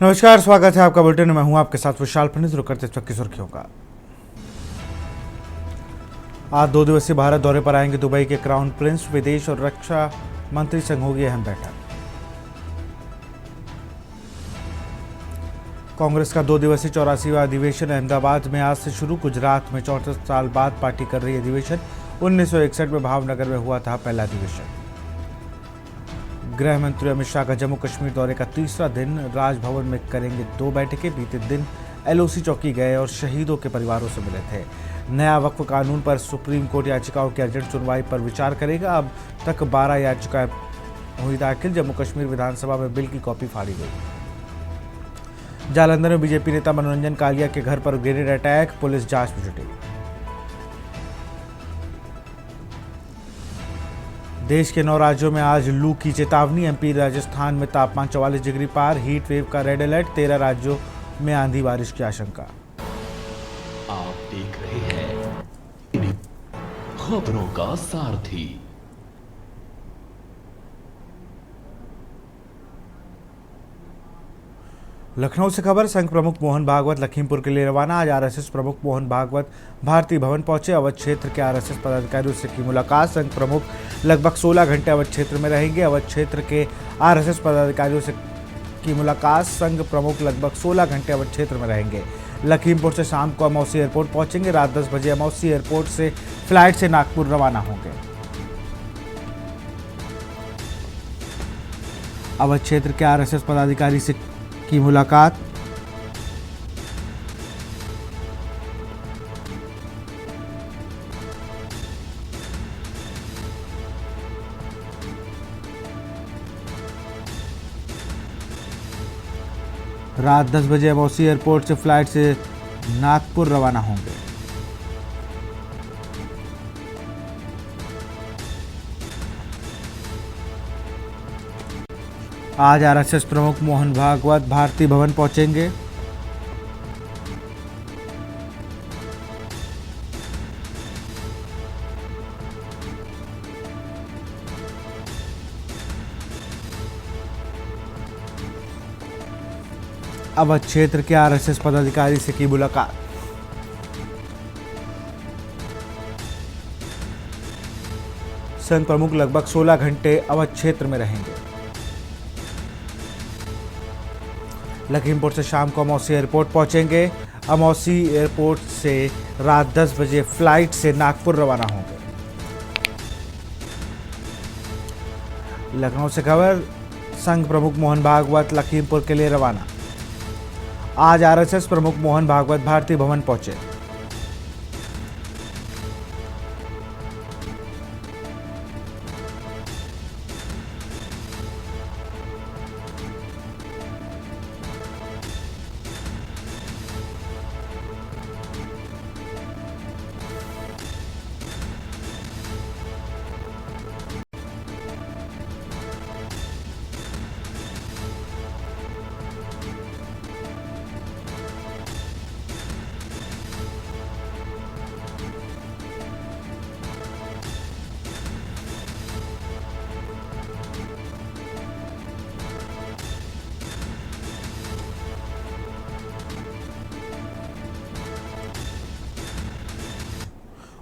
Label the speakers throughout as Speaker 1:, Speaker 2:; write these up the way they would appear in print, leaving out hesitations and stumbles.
Speaker 1: नमस्कार, स्वागत है आपका बुलेटिन में। मैं हूं आपके साथ विशाल फर्नीस। रुक करते तक की सुर्खियों का। आज 2 दिवसीय भारत दौरे पर आएंगे दुबई के क्राउन प्रिंस। विदेश और रक्षा मंत्री संग होगी अहम बैठक। कांग्रेस का 2 दिवसीय 84वां अधिवेशन अहमदाबाद में आज से शुरू। गुजरात में 34 साल बाद पार्टी कर रही अधिवेशन। 1961 में भावनगर में हुआ था पहला अधिवेशन। गृह मंत्री अमित शाह का जम्मू कश्मीर दौरे का तीसरा दिन। राजभवन में करेंगे 2 बैठकें। बीते दिन एलओसी चौकी गए और शहीदों के परिवारों से मिले थे। नया वक्फ कानून पर सुप्रीम कोर्ट याचिकाओं की अर्जेंट सुनवाई पर विचार करेगा। अब तक 12 याचिकाएं हुई दाखिल। जम्मू कश्मीर विधानसभा में बिल की कॉपी फाड़ी गई। जालंधर में बीजेपी नेता मनोरंजन कालिया के घर पर ग्रेनेड अटैक। पुलिस जांच में जुटी। देश के 9 राज्यों में आज लू की चेतावनी। एमपी राजस्थान में तापमान 44 डिग्री पार। हीट वेव का रेड अलर्ट। 13 राज्यों में आंधी बारिश की आशंका।
Speaker 2: आप देख रहे हैं खबरों का सारथी।
Speaker 1: लखनऊ से खबर। संघ प्रमुख मोहन भागवत लखीमपुर के लिए रवाना। आज आरएसएस प्रमुख मोहन भागवत भारतीय भवन पहुंचे। अवध क्षेत्र के आरएसएस पदाधिकारियों से की मुलाकात। संघ प्रमुख लगभग 16 घंटे अवध क्षेत्र में रहेंगे। अवध क्षेत्र के आरएसएस पदाधिकारियों से की मुलाकात। संघ प्रमुख लगभग 16 घंटे अवध क्षेत्र में रहेंगे। लखीमपुर से शाम को अमौसी एयरपोर्ट पहुंचेंगे। रात 10 बजे अमौसी एयरपोर्ट से फ्लाइट से नागपुर रवाना होंगे। अवध क्षेत्र के आरएसएस पदाधिकारी से की मुलाकात। रात 10 बजे अमौसी एयरपोर्ट से फ्लाइट से नागपुर रवाना होंगे। आज आरएसएस प्रमुख मोहन भागवत भारतीय भवन पहुंचेंगे। अवध क्षेत्र के आरएसएस पदाधिकारी से की मुलाकात। संघ प्रमुख लगभग 16 घंटे अवध क्षेत्र में रहेंगे। लखीमपुर से शाम को अमौसी एयरपोर्ट पहुंचेंगे। अमौसी एयरपोर्ट से रात 10 बजे फ्लाइट से नागपुर रवाना होंगे। लखनऊ से खबर। संघ प्रमुख मोहन भागवत लखीमपुर के लिए रवाना। आज आरएसएस प्रमुख मोहन भागवत भारतीय भवन पहुंचे।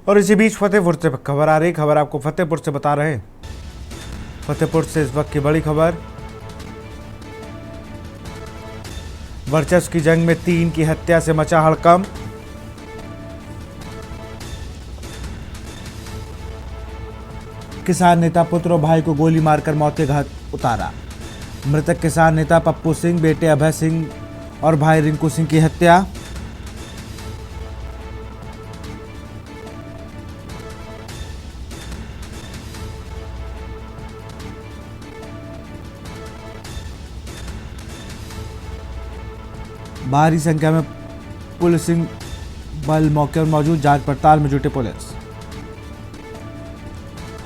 Speaker 1: और इसी बीच फतेहपुर से खबर आ रही। खबर आपको फतेहपुर से बता रहे हैं। फतेहपुर से इस वक्त की बड़ी खबर। वर्चस्व की जंग में 3 की हत्या से मचा हड़कंप। किसान नेता पुत्र और भाई को गोली मारकर मौत के घाट उतारा। मृतक किसान नेता पप्पू सिंह, बेटे अभय सिंह और भाई रिंकू सिंह की हत्या। भारी संख्या में पुलिसिंग बल मौके पर मौजूद। जांच पड़ताल में जुटे पुलिस।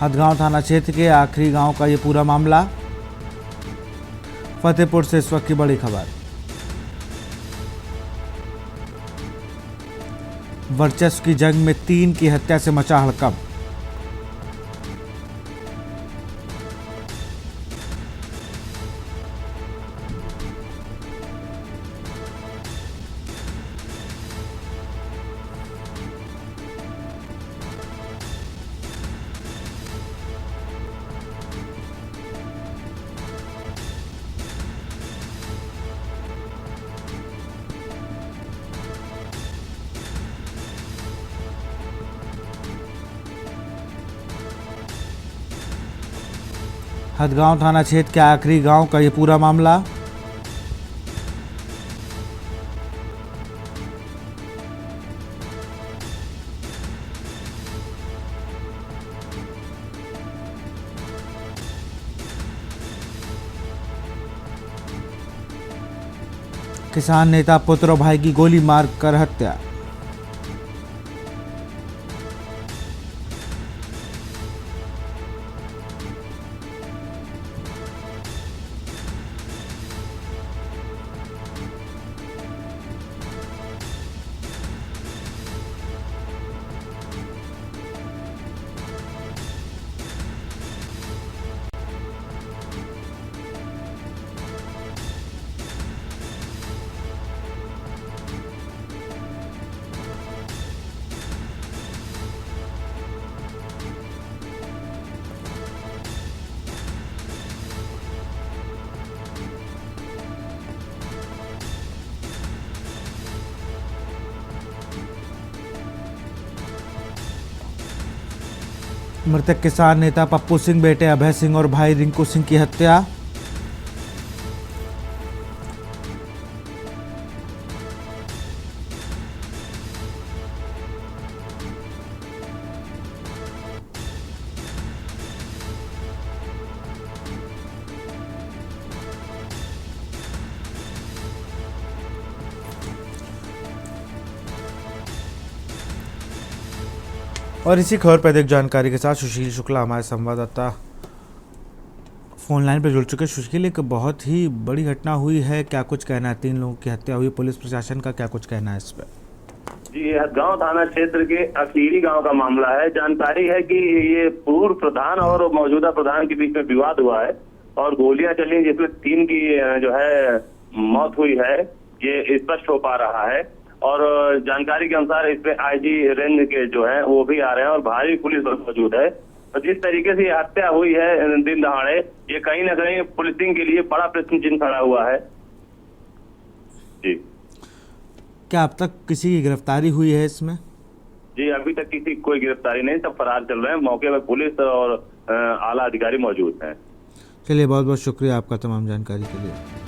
Speaker 1: हदगांव थाना क्षेत्र के आखिरी गांव का ये पूरा मामला। फतेहपुर से इस वक्त की बड़ी खबर। वर्चस्व की जंग में 3 की हत्या से मचा हड़कंप। हदगांव थाना क्षेत्र के आखिरी गांव का ये पूरा मामला। किसान नेता पुत्र और भाई की गोली मारकर हत्या। मृतक किसान नेता पप्पू सिंह बेटे अभय सिंह और भाई रिंकू सिंह की हत्या। और इसी खबर पर अधिक जानकारी के साथ सुशील शुक्ला हमारे संवाददाता फोन लाइन पर जुड़ चुके। सुशील, एक बहुत ही बड़ी घटना हुई है, क्या कुछ कहना है? 3 लोगों की हत्या हुई, पुलिस प्रशासन का क्या कुछ कहना है इस पर?
Speaker 3: जी, हदगांव थाना क्षेत्र के अखीरी गांव का मामला है। जानकारी है कि ये पूर्व प्रधान और मौजूदा प्रधान के बीच में विवाद हुआ है और गोलियां चली, जिसमें 3 की जो है मौत हुई है, ये स्पष्ट हो पा रहा है। और जानकारी के अनुसार इसमें आईजी रेंज के जो है वो भी आ रहे हैं और भारी पुलिस बल मौजूद है। तो जिस तरीके से ये हत्या हुई है दिन दहाड़े, ये कहीं ना कहीं पुलिसिंग के लिए बड़ा प्रश्न चिन्ह खड़ा हुआ है। जी,
Speaker 1: क्या अब तक किसी की गिरफ्तारी हुई है इसमें?
Speaker 3: जी, अभी तक किसी कोई गिरफ्तारी नहीं, सब फरार चल रहे हैं। मौके पर पुलिस और आला अधिकारी मौजूद हैं।
Speaker 1: चलिए, बहुत बहुत शुक्रिया आपका तमाम जानकारी के लिए।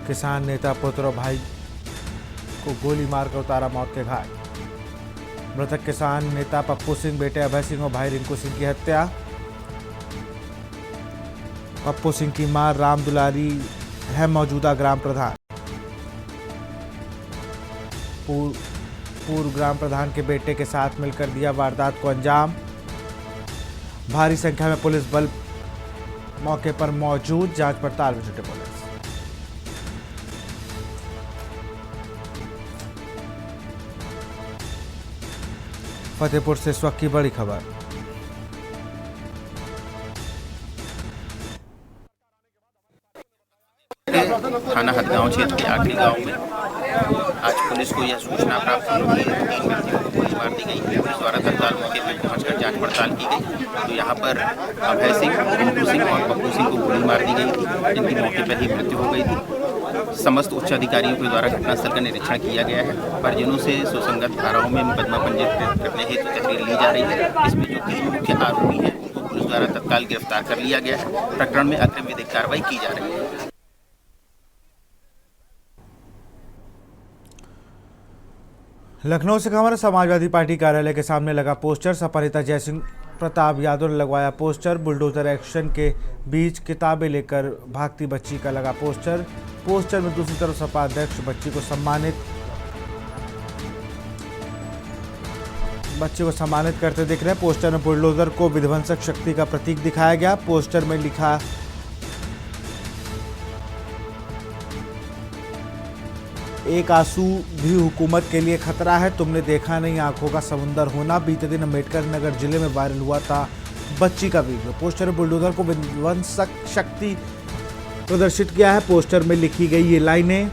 Speaker 1: किसान नेता पुत्र और भाई को गोली मारकर उतारा मौत के घाट। मृतक किसान नेता पप्पू सिंह बेटे अभय सिंह और भाई रिंकू सिंह की हत्या। पप्पू सिंह की मां राम दुलारी है मौजूदा ग्राम प्रधान। पूर्व ग्राम प्रधान के बेटे के साथ मिलकर दिया वारदात को अंजाम। भारी संख्या में पुलिस बल मौके पर मौजूद, जांच पड़ताल में जुटे पुलिस। फतेहपुर से इस वक्त की बड़ी खबर।
Speaker 4: थाना हदगांव क्षेत्र के आखिरी गांव में आज पुलिस को यह सूचना प्राप्त हुई कि 3 व्यक्तियों को गोली मार दी गई। पुलिस द्वारा तत्काल मौके पर पहुंचकर जांच पड़ताल की गई तो यहाँ पर अभय सिंह, रिंकू सिंह और पप्पू सिंह को गोली मार दी गई थी, जिनकी मौके पर ही मृत्यु हो गई थी। समस्त उच्च अधिकारियों के द्वारा घटनास्थल का निरीक्षण किया गया है। परिजनों से सुसंगत धाराओं में मुकदमा पंजीकृत करने हेतु तहरीर ली जा रही है। इसमें जो 3 मुख्य आरोपी हैं उनको पुलिस द्वारा तत्काल गिरफ्तार कर लिया गया है। प्रकरण में अग्रिम विधिक कार्रवाई की जा रही है।
Speaker 1: लखनऊ से खबर, समाजवादी पार्टी कार्यालय के सामने लगा पोस्टर। सपा नेता जयसिंह प्रताप यादव ने लगवाया पोस्टर। बुलडोजर एक्शन के बीच किताबें लेकर भागती बच्ची का लगा पोस्टर। पोस्टर में दूसरी तरफ सपा अध्यक्ष बच्ची को सम्मानित करते दिख रहे हैं। पोस्टर में बुलडोजर को विध्वंसक शक्ति का प्रतीक दिखाया गया। पोस्टर में लिखा एक आंसू भी हुकूमत के लिए खतरा है, तुमने देखा नहीं आंखों का समुंदर होना। बीते दिन अम्बेडकर नगर जिले में वायरल हुआ था बच्ची का वीडियो। पोस्टर में बुलडोजर को विध्वंसक शक्ति प्रदर्शित किया है। पोस्टर में लिखी गई ये लाइनें,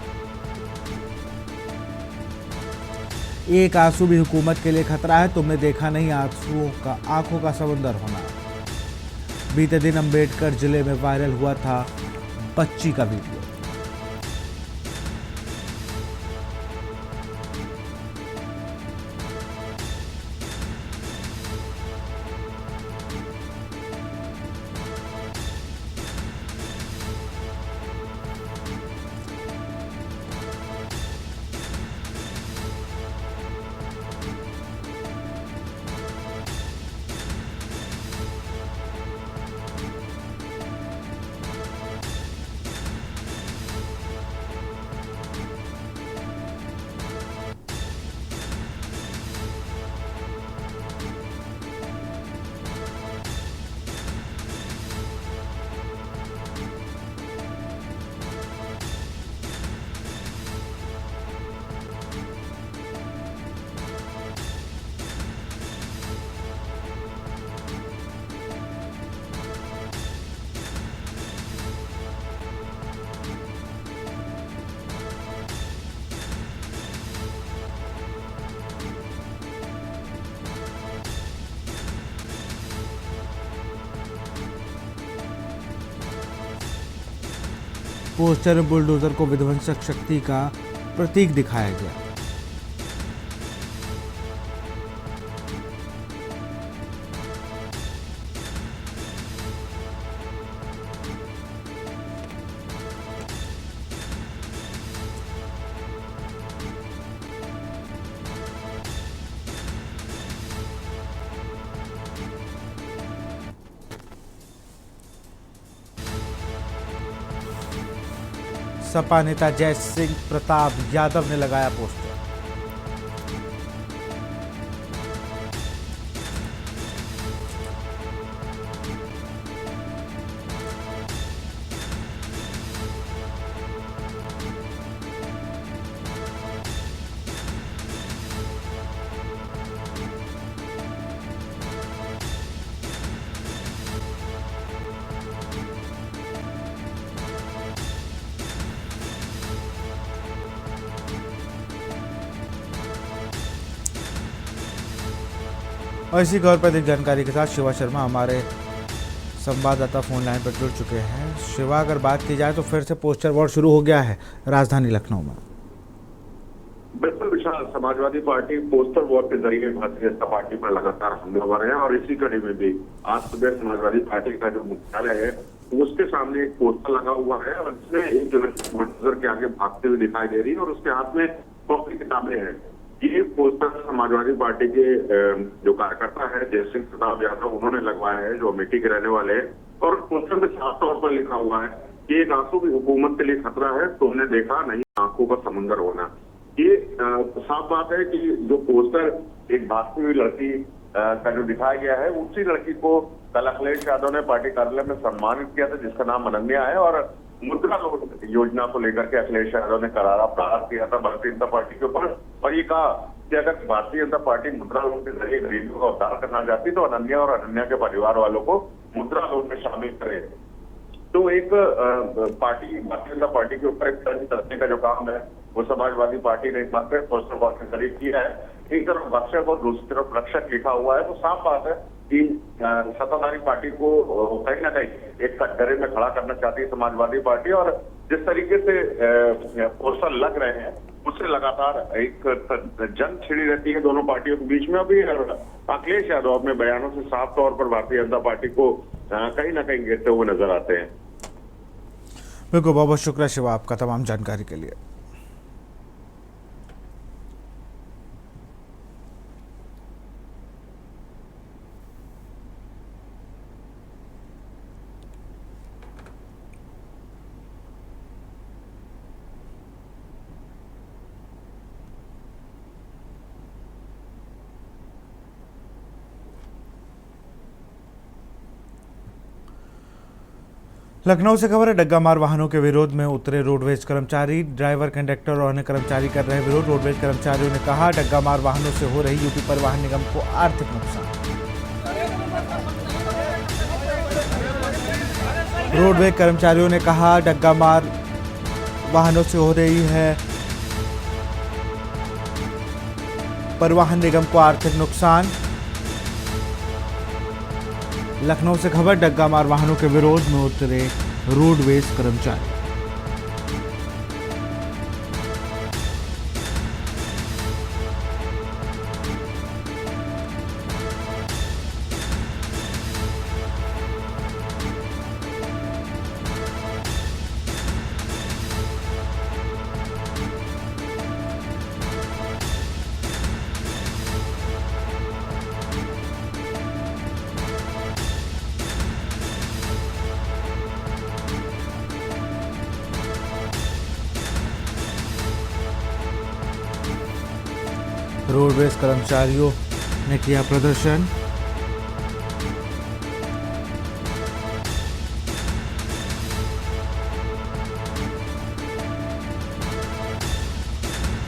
Speaker 1: एक आंसू भी हुकूमत के लिए खतरा है, तुमने देखा नहीं आंखों का समुंदर होना। बीते दिन अम्बेडकर जिले में वायरल हुआ था बच्ची का वीडियो। पोस्टर में बुलडोजर को विध्वंसक शक्ति का प्रतीक दिखाया गया। सपा नेता जय सिंह प्रताप यादव ने लगाया पोस्टर। और इसी खबर पर अधिक जानकारी के साथ शिवा शर्मा हमारे संवाददाता फोन लाइन पर जुड़ चुके हैं। शिवा, अगर बात की जाए तो फिर से पोस्टर वॉर शुरू हो गया है राजधानी लखनऊ में।
Speaker 5: बिल्कुल विशाल, समाजवादी पार्टी पोस्टर वॉर के जरिए भारतीय जनता पार्टी पर लगातार हमले हो रहे हैं और इसी कड़ी में भी आज सुबह समाजवादी पार्टी का जो मुख्यालय है उसके सामने एक पोस्टर लगा हुआ है और इसमें एक बुलडोजर के आगे भागते हुए दिखाई दे रही है और उसके हाथ में कॉपी किताबें हैं। ये पोस्टर समाजवादी पार्टी के जो कार्यकर्ता है जय सिंह प्रताप यादव उन्होंने लगवाया है, जो अमेठी के रहने वाले हैं। और पोस्टर में साफ तौर पर लिखा हुआ है कि एक आंसू भी हुकूमत के लिए खतरा है, तुमने देखा नहीं आंखों का समुंदर होना। ये साफ बात है कि जो पोस्टर एक भागती हुई लड़की का जो दिखाया गया है उसी लड़की को कल अखिलेश यादव ने पार्टी कार्यालय में सम्मानित किया था, जिसका नाम अनन्या है। और मुद्रा लोन योजना को लेकर के अखिलेश यादव ने करारा प्रहार किया था भारतीय जनता पार्टी के ऊपर और ये कहा कि अगर भारतीय जनता पार्टी मुद्रा लोन के जरिए गरीबों का उद्धार करना चाहती तो अनन्या और अनन्या के परिवार वालों को मुद्रा लोन में शामिल करे। तो एक पार्टी भारतीय जनता पार्टी के ऊपर एक तंज कसने का जो काम है वो समाजवादी पार्टी ने एक बार फिर पोस्टर वॉर के जरिए किया है। एक तरफ भक्षक और दूसरी तरफ रक्षक लिखा हुआ है, तो साफ बात है कि सत्ताधारी पार्टी को कहीं ना कहीं एक कटघरे में खड़ा करना चाहती है समाजवादी पार्टी। और जिस तरीके से पोस्टर लग रहे हैं उससे लगातार एक जंग छिड़ी रहती है दोनों पार्टियों के बीच में। अभी अखिलेश यादव अपने बयानों से साफ तौर पर भारतीय जनता पार्टी को कहीं ना कहीं घेरते हुए नजर आते हैं।
Speaker 1: बिल्कुल, बहुत बहुत शुक्रिया शिवा आपका तमाम जानकारी के लिए। लखनऊ से खबर है, डग्गा मार वाहनों के विरोध में उतरे रोडवेज कर्मचारी। ड्राइवर, कंडक्टर और अन्य कर्मचारी कर रहे विरोध। रोडवेज कर्मचारियों ने कहा डग्गा मार वाहनों से हो रही यूपी परिवहन निगम को आर्थिक नुकसान। रोडवेज कर्मचारियों ने कहा डग्गा मार वाहनों से हो रही है परिवहन निगम को आर्थिक नुकसान। लखनऊ से खबर, डग्गा मार वाहनों के विरोध में उतरे रोडवेज कर्मचारी। रोडवेज कर्मचारियों ने किया प्रदर्शन।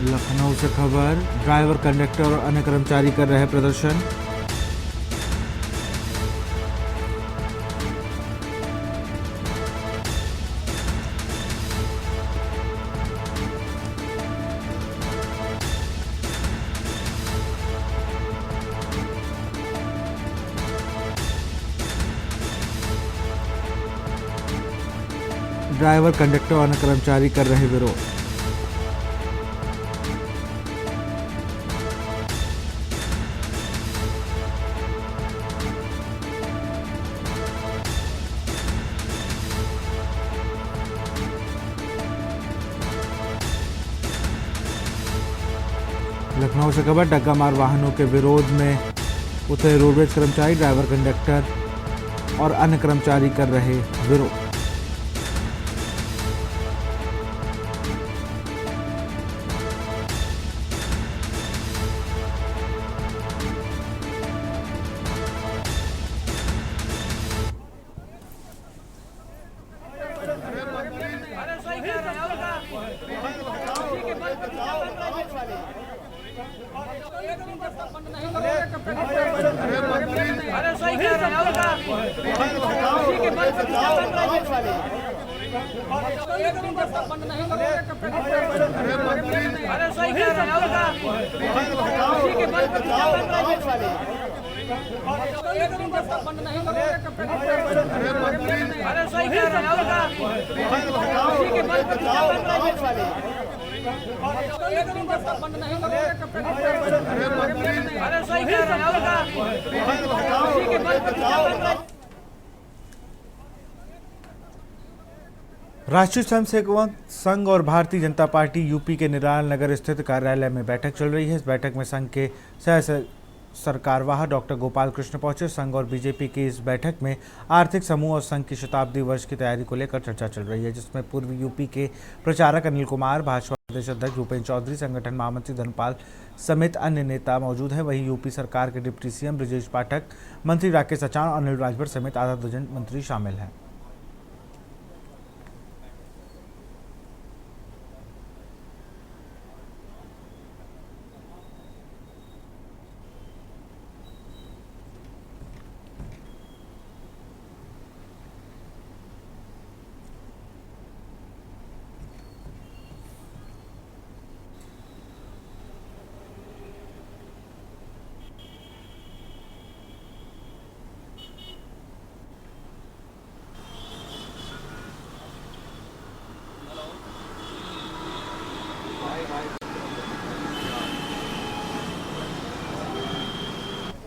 Speaker 1: लखनऊ से खबर, ड्राइवर, कंडक्टर और अन्य कर्मचारी कर रहे प्रदर्शन। ड्राइवर कंडक्टर और अन्य कर्मचारी कर रहे विरोध। लखनऊ से खबर, डग्गा मार वाहनों के विरोध में उतरे रोडवेज कर्मचारी, ड्राइवर कंडक्टर और अन्य कर्मचारी कर रहे विरोध। राष्ट्रीय स्वयंसेवक संघ और भारतीय जनता पार्टी यूपी के निराल नगर स्थित कार्यालय में बैठक चल रही है। इस बैठक में संघ के सह सरकारवाह डॉक्टर गोपाल कृष्ण पहुंचे। संघ और बीजेपी की इस बैठक में आर्थिक समूह और संघ की शताब्दी वर्ष की तैयारी को लेकर चर्चा चल रही है, जिसमें पूर्व यूपी के प्रचारक अनिल कुमार, भाजपा प्रदेश अध्यक्ष भूपेन्द्र चौधरी, संगठन महामंत्री धनपाल समेत अन्य नेता मौजूद हैं। वहीं यूपी सरकार के डिप्टी सीएम ब्रजेश पाठक, मंत्री राकेश अचान और अनिल राजभर समेत आधा दर्जन मंत्री शामिल हैं।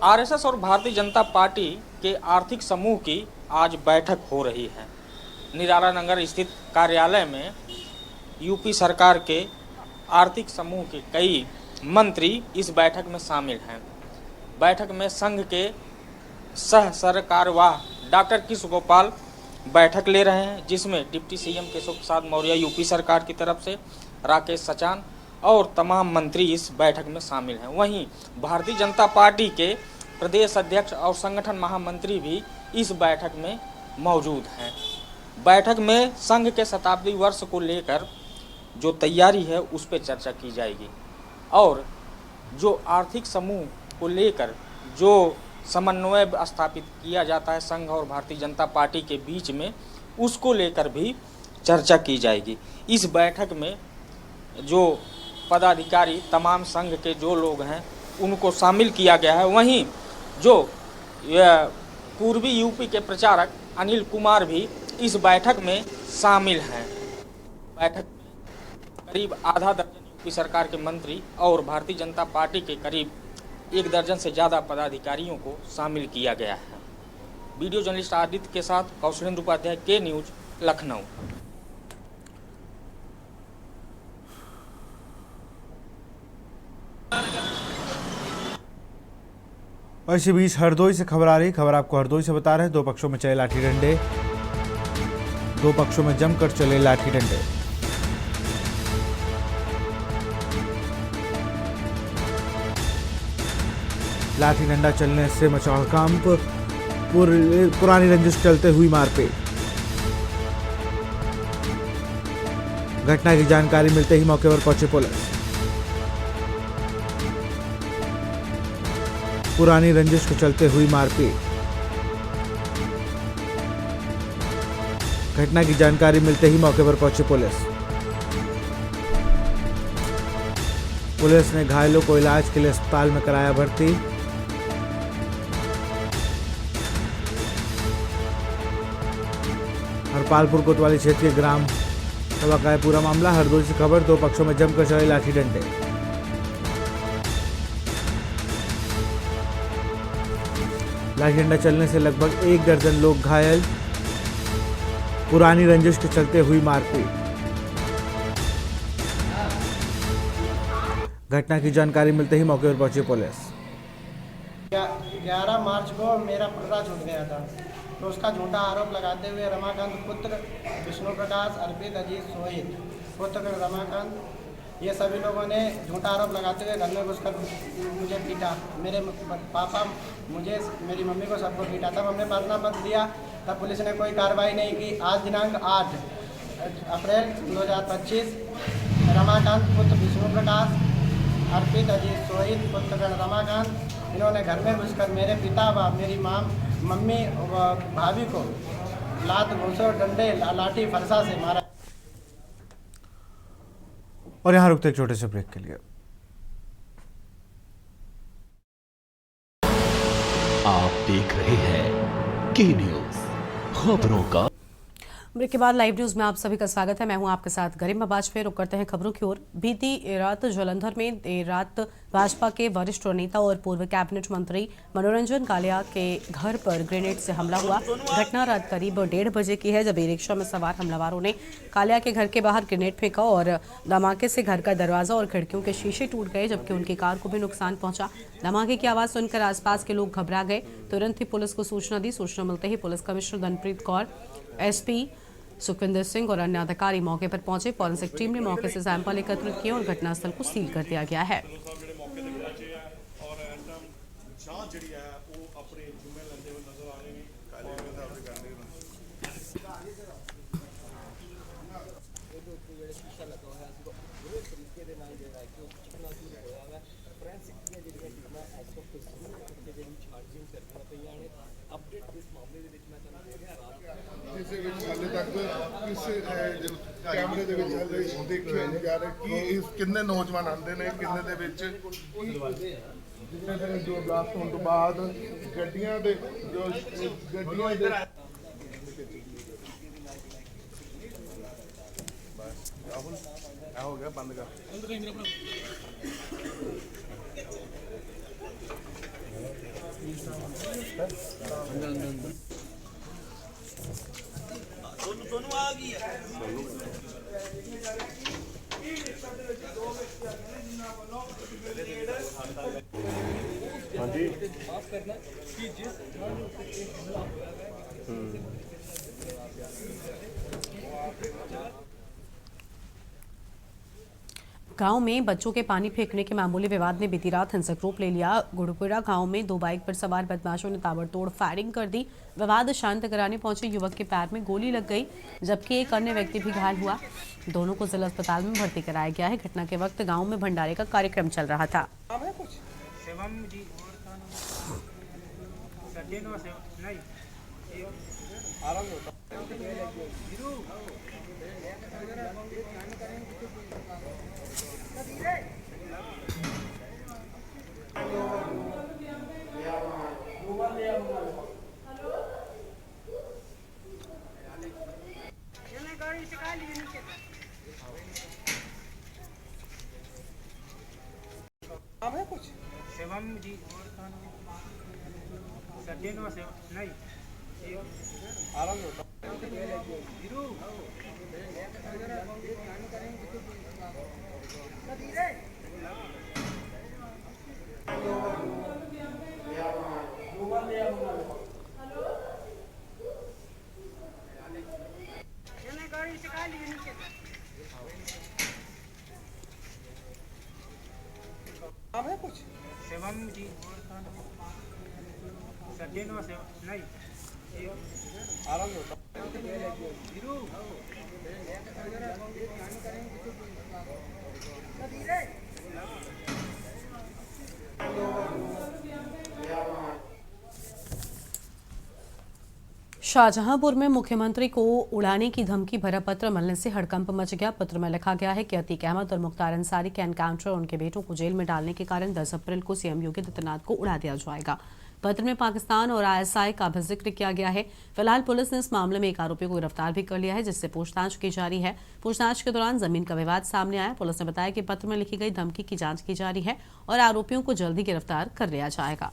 Speaker 6: आरएसएस और भारतीय जनता पार्टी के आर्थिक समूह की आज बैठक हो रही है। निराला नगर स्थित कार्यालय में यूपी सरकार के आर्थिक समूह के कई मंत्री इस बैठक में शामिल हैं। बैठक में संघ के सह सरकारवाह डॉक्टर कृष्ण गोपाल बैठक ले रहे हैं, जिसमें deputy CM Keshav Prasad Maurya UP सरकार की तरफ से, राकेश सचान और तमाम मंत्री इस बैठक में शामिल हैं। वहीं भारतीय जनता पार्टी के प्रदेश अध्यक्ष और संगठन महामंत्री भी इस बैठक में मौजूद हैं। बैठक में संघ के शताब्दी वर्ष को लेकर जो तैयारी है उस पर चर्चा की जाएगी और जो आर्थिक समूह को लेकर जो समन्वय स्थापित किया जाता है संघ और भारतीय जनता पार्टी के बीच में, उसको लेकर भी चर्चा की जाएगी। इस बैठक में जो पदाधिकारी, तमाम संघ के जो लोग हैं उनको शामिल किया गया है। वहीं जो पूर्वी यूपी के प्रचारक अनिल कुमार भी इस बैठक में शामिल हैं। बैठक में करीब आधा दर्जन यूपी सरकार के मंत्री और भारतीय जनता पार्टी के करीब 1 दर्जन से ज़्यादा पदाधिकारियों को शामिल किया गया है। वीडियो जर्नलिस्ट आदित्य के साथ कौशलेंद्र उपाध्याय, के न्यूज़, लखनऊ।
Speaker 1: और इसी बीच हरदोई से खबर आ रही, खबर आपको हरदोई से बता रहे हैं। 2 पक्षों में चले लाठी डंडे, 2 पक्षों में जमकर चले लाठी डंडे। लाठी डंडा चलने से मचा हड़कंप, पुरानी रंजिश चलते हुई मारपीट। घटना की जानकारी मिलते ही मौके पर पहुंची पुलिस। पुरानी रंजिश को चलते हुई मारपीट। घटना की जानकारी मिलते ही मौके पर पहुंची पुलिस। पुलिस ने घायलों को इलाज के लिए अस्पताल में कराया भर्ती। हरपालपुर कोतवाली क्षेत्र के ग्राम सभा का है पूरा मामला। हरदोई से खबर, दो पक्षों में जमकर चले लाठी डंडे। लाठी डंडा चलने से लगभग 1 दर्जन लोग घायल। पुरानी रंजिश के चलते हुई मारपीट। घटना की जानकारी मिलते ही मौके पर पहुंची पुलिस।
Speaker 7: 11 मार्च को मेरा पर्दा छूट गया था, तो उसका झूठा आरोप लगाते हुए रमाकांत पुत्र विष्णु प्रकाश, अर्पित, अजीत, सोहित पुत्र रमाकांत, ये सभी लोगों ने झूठा आरोप लगाते हुए घर में घुसकर मुझे पीटा। मेरे पापा मुझे, मेरी मम्मी को, सबको पीटा। तब हमने परना पत्र दिया, तब पुलिस ने कोई कार्रवाई नहीं की। आज दिनांक 8 अप्रैल 2025 रमाकांत पुत्र विष्णु प्रकाश, अर्पित, अजीत, सोहित पुत्र रमाकांत, इन्होंने घर में घुसकर मेरे पिता व मेरी मम्मी व भाभी को लात, घूंसे, डंडे, लाठी, फरसा से मारा।
Speaker 1: और यहाँ रुकते एक छोटे से ब्रेक के लिए।
Speaker 2: आप देख रहे हैं के न्यूज, खबरों का।
Speaker 8: ब्रेक के बाद लाइव न्यूज में आप सभी का स्वागत है। मैं हूं आपके साथ गरिमा बाजपेयी। रुक करते हैं खबरों की ओर। बीती रात जालंधर में देर रात भाजपा के वरिष्ठ नेता और पूर्व कैबिनेट मंत्री मनोरंजन कालिया के घर पर ग्रेनेड से हमला हुआ। घटना रात करीब 1:30 बजे की है, जब ई रिक्शा में सवार हमलावरों ने कालिया के घर के बाहर ग्रेनेड फेंका और धमाके से घर का दरवाजा और खिड़कियों के शीशे टूट गए, जबकि उनकी कार को भी नुकसान पहुंचा। धमाके की आवाज सुनकर आसपास के लोग घबरा गए। तुरंत ही पुलिस को सूचना दी। सूचना मिलते ही police commissioner Dhanpreet Kaur, SP Sukhwinder Singh और अन्य अधिकारी मौके पर पहुंचे। फॉरेंसिक टीम ने मौके से सैंपल एकत्रित किए और घटनास्थल को सील कर दिया गया है।
Speaker 9: कैमरे ਦੇ ਵਿੱਚ ਦੇਖਿਆ ਨਹੀਂ ਜਾ ਰਿਹਾ ਕਿ ਇਸ ਕਿੰਨੇ ਨੌਜਵਾਨ ਆਂਦੇ ਨੇ, ਕਿੰਨੇ ਦੇ ਵਿੱਚ ਜਿੰਨੇ ਦਿਨ ਜੋ ਬਲਾਸਟ ਹੋਣ ਤੋਂ ਬਾਅਦ ਗੱਡੀਆਂ ਦੇ ਰਾਹੁਲ ਆ ਹੋ ਗਿਆ ਬੰਦ ਕਰ। दोनों आ गई है। हाँ जी माफ करना कि जिस
Speaker 8: गांव में बच्चों के पानी फेंकने के मामूली विवाद ने बीती रात हिंसक रूप ले लिया। गुड़पुरा गांव में 2 बाइक पर सवार बदमाशों ने ताबड़तोड़ फायरिंग कर दी। विवाद शांत कराने पहुंचे युवक के पैर में गोली लग गई, जबकि एक अन्य व्यक्ति भी घायल हुआ। दोनों को जिला अस्पताल में भर्ती कराया गया है। घटना के वक्त गाँव में भंडारे का कार्यक्रम चल रहा था।
Speaker 7: कुछ सेवम जी और सड्डे नो सेव नहीं आराम होता हीरो गाड़ी से काली नीचे है कुछ सेवम जी और सड्डे नो सेव नहीं आराम होता हीरो
Speaker 8: शाहजहांपुर में मुख्यमंत्री को उड़ाने की धमकी भरा पत्र मिलने से हड़कंप मच गया। पत्र में लिखा गया है कि अतीक अहमद और मुख्तार अंसारी के एनकाउंटर और उनके बेटों को जेल में डालने के कारण 10 अप्रैल को सीएम योगी आदित्यनाथ को उड़ा दिया जाएगा। पत्र में पाकिस्तान और आईएसआई का भी जिक्र किया गया है। फिलहाल पुलिस ने इस मामले में एक आरोपी को गिरफ्तार भी कर लिया है, जिससे पूछताछ की जा रही है। पूछताछ के दौरान जमीन का विवाद सामने आया। पुलिस ने बताया कि पत्र में लिखी गई धमकी की जांच की जा रही है और आरोपियों को जल्दी गिरफ्तार कर लिया जाएगा।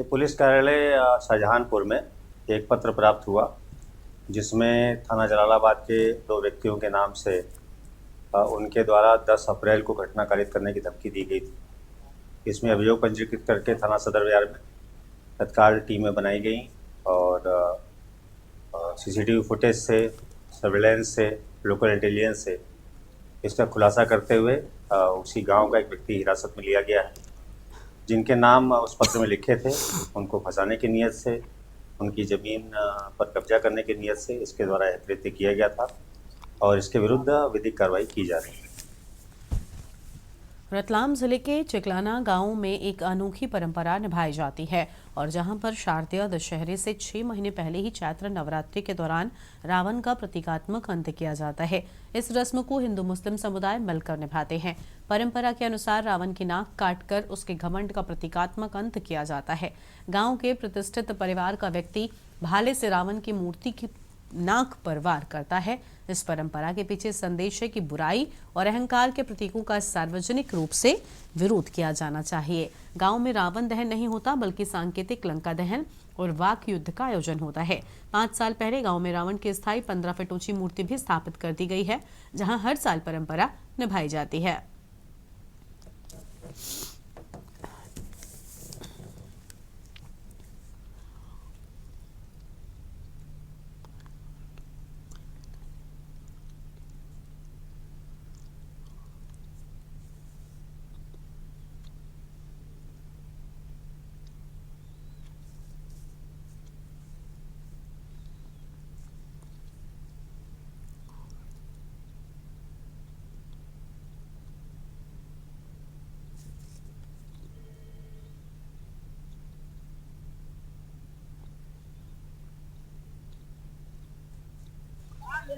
Speaker 10: पुलिस कार्यालय शाहजहांपुर में एक पत्र प्राप्त हुआ, जिसमें थाना जलालाबाद के 2 व्यक्तियों के नाम से उनके द्वारा 10 अप्रैल को घटना कारित करने की धमकी दी गई थी। इसमें अभियोग पंजीकृत करके थाना सदर विहार में तत्काल टीमें बनाई गई और सीसीटीवी फुटेज से, सर्विलेंस से, लोकल इंटेलिजेंस से इसका खुलासा करते हुए उसी गांव का एक व्यक्ति हिरासत में लिया गया है। जिनके नाम उस पत्र में लिखे थे, उनको फंसाने की नीयत से, उनकी ज़मीन पर कब्जा करने की नीयत से इसके द्वारा यह कृत्य किया गया था और इसके विरुद्ध विधिक कार्रवाई की जा रही है।
Speaker 8: रतलाम जिले के चिकलाना गांव में एक अनोखी परंपरा निभाई जाती है और जहां पर शारदीय दशहरे से 6 महीने पहले ही चैत्र नवरात्रि के दौरान रावण का प्रतीकात्मक अंत किया जाता है। इस रस्म को हिंदू मुस्लिम समुदाय मिलकर निभाते हैं। परंपरा के अनुसार रावण की नाक काटकर उसके घमंड का प्रतीकात्मक अंत किया जाता है। गाँव के प्रतिष्ठित परिवार का व्यक्ति भाले से रावण की मूर्ति की नाक पर वार करता है। इस परंपरा के पीछे संदेश है कि बुराई और अहंकार के प्रतीकों का सार्वजनिक रूप से विरोध किया जाना चाहिए। गांव में रावण दहन नहीं होता, बल्कि सांकेतिक लंका दहन और वाक युद्ध का आयोजन होता है। 5 साल पहले गांव में रावण की स्थायी 15 फीट ऊंची मूर्ति भी स्थापित कर दी गई है, जहां हर साल परंपरा निभाई जाती है।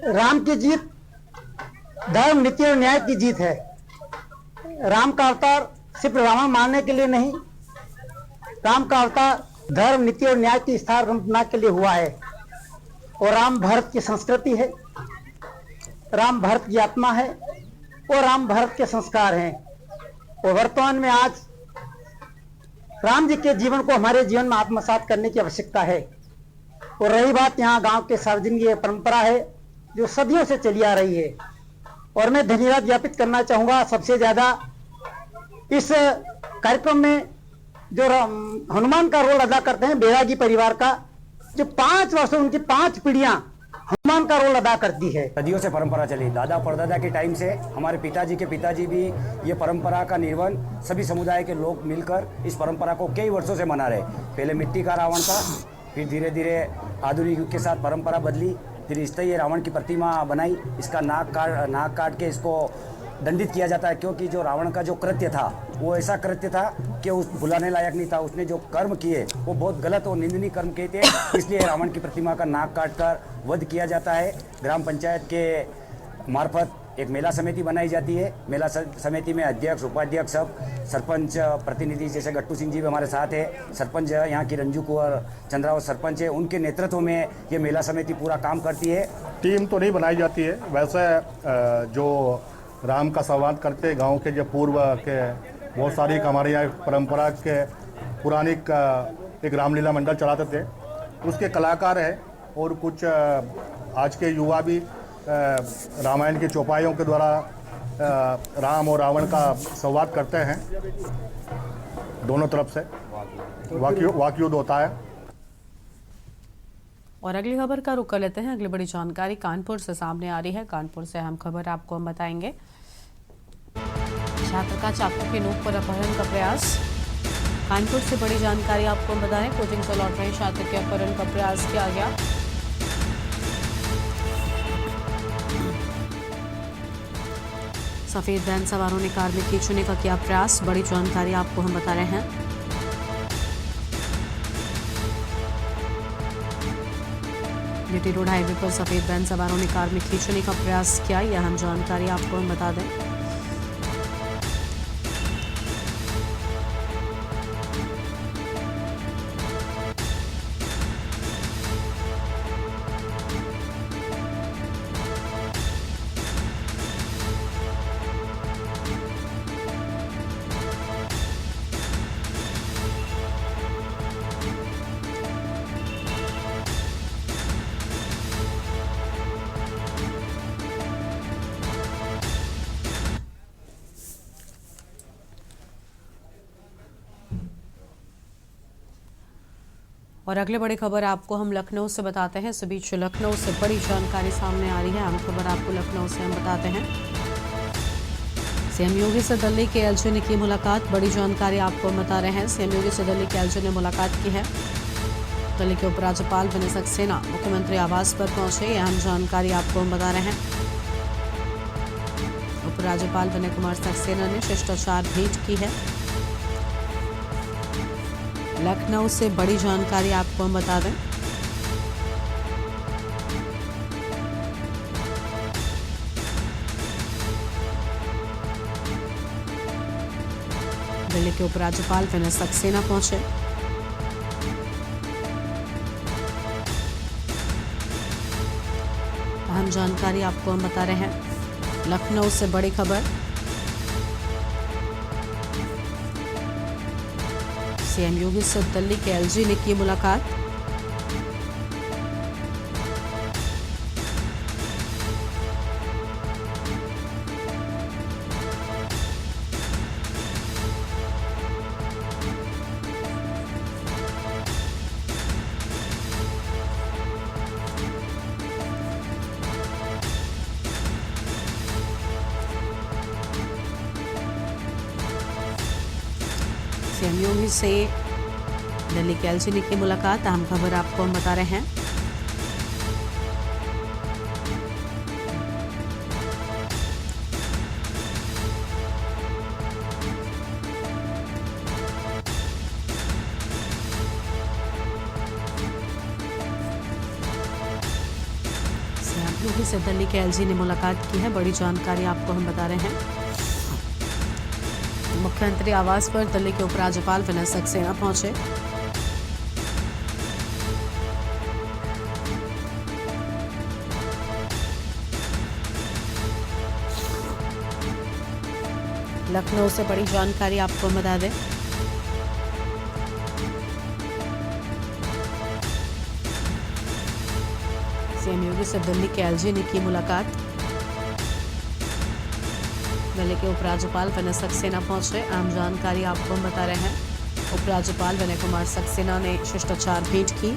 Speaker 11: राम की जीत धर्म, नीति और न्याय की जीत है। राम का अवतार सिर्फ रावण मारने के लिए नहीं, राम का अवतार धर्म, नीति और न्याय की स्थापना के लिए हुआ है। और राम भारत की संस्कृति है, राम भारत की आत्मा है और राम भारत के संस्कार हैं। और वर्तमान में आज राम जी के जीवन को हमारे जीवन में आत्मसात करने की आवश्यकता है। और रही बात यहाँ गांव के सार्वजनिक ये परंपरा है जो सदियों से चली आ रही है। और मैं धन्यवाद ज्ञापित करना चाहूंगा सबसे ज्यादा इस कार्यक्रम में जो हनुमान का रोल अदा करते हैं बैरागी परिवार का, जो 5 वर्षों उनकी 5 पीढ़ियां हनुमान का रोल अदा करती है।
Speaker 12: सदियों से परंपरा चली, दादा परदादा के टाइम से हमारे पिताजी के पिताजी भी ये परंपरा का निर्वहन सभी समुदाय के लोग मिलकर इस परंपरा को कई वर्षों से मना रहे। पहले मिट्टी का रावण था, फिर धीरे धीरे आधुनिक युग के साथ परंपरा बदली, फिर इस तरह ये रावण की प्रतिमा बनाई। इसका नाक काट के इसको दंडित किया जाता है, क्योंकि जो रावण का जो कृत्य था वो ऐसा कृत्य था कि उस भुलाने लायक नहीं था। उसने जो कर्म किए वो बहुत गलत और निंदनीय कर्म किए थे, इसलिए रावण की प्रतिमा का नाक काटकर वध किया जाता है। ग्राम पंचायत के मार्फत एक मेला समिति बनाई जाती है। मेला समिति में अध्यक्ष, उपाध्यक्ष, सब सरपंच प्रतिनिधि, जैसे गट्टू सिंह जी भी हमारे साथ है, सरपंच यहाँ की रंजू कुंवर चंद्रावत सरपंच है, उनके नेतृत्व में ये मेला समिति पूरा काम करती है।
Speaker 13: टीम तो नहीं बनाई जाती है, वैसे जो राम का संवाद करते गांव के जो पूर्व के बहुत सारी हमारे यहाँ परंपरा के पुरानी एक रामलीला मंडल चलाते थे, उसके कलाकार हैं और कुछ आज के युवा भी रामायण की चौपाइयों के द्वारा राम और रावण का संवाद करते हैं। दोनों तरफ से वाकयुद्ध होता है।
Speaker 8: और अगली खबर का रुख कर लेते हैं। अगली बड़ी जानकारी कानपुर से सामने आ रही है। कानपुर से अहम खबर आपको हम बताएंगे। छात्र का चाकू की नोक पर अपहरण का प्रयास। कानपुर से बड़ी जानकारी आपको हम बता रहे, कोचिंग से लौट रहे छात्र के अपहरण का प्रयास किया गया। सफेद वैन सवारों ने कार में खींचने का किया प्रयास। बड़ी जानकारी आपको हम बता रहे हैं। जीटी रोड हाईवे पर सफेद वैन सवारों ने कार में खींचने का प्रयास किया। यह अहम जानकारी आपको हम बता दें। और अगले बड़ी खबर आपको हम लखनऊ से बताते हैं। इस बीच लखनऊ से बड़ी जानकारी सामने आ रही है। अहम खबर आपको लखनऊ से हम बताते हैं। सीएम योगी से दिल्ली के एलजी ने की मुलाकात। बड़ी जानकारी आपको हम बता रहे हैं। सीएम योगी से दिल्ली के एलजी ने मुलाकात की है। दिल्ली के उपराज्यपाल विनय सक्सेना मुख्यमंत्री आवास पर पहुंचे। यह अहम जानकारी आपको हम बता रहे हैं। उपराज्यपाल विनय कुमार सक्सेना ने शिष्टाचार भेंट की है। लखनऊ से बड़ी जानकारी आपको हम बता दें। दिल्ली के उपराज्यपाल विनय सक्सेना पहुंचे। अहम जानकारी आपको हम बता रहे हैं। लखनऊ से बड़ी खबर। सीएम योगी से दिल्ली के एलजी ने की मुलाकात। सीएम योगी से दिल्ली के एलजी ने की मुलाकात। अहम खबर आपको हम बता रहे हैं। सीएम योगी से दिल्ली के एलजी ने मुलाकात की है। बड़ी जानकारी आपको हम बता रहे हैं। मुख्यमंत्री आवास पर दिल्ली के उपराज्यपाल विनय सक्सेना पहुंचे। लखनऊ से बड़ी जानकारी आपको बता दें। सीएम योगी से दिल्ली के एलजी ने की मुलाकात। दिल्ली के उपराज्यपाल विनय सक्सेना पहुंचे। अहम जानकारी आपको हम बता रहे हैं। उपराज्यपाल विनय कुमार सक्सेना ने शिष्टाचार भेंट की।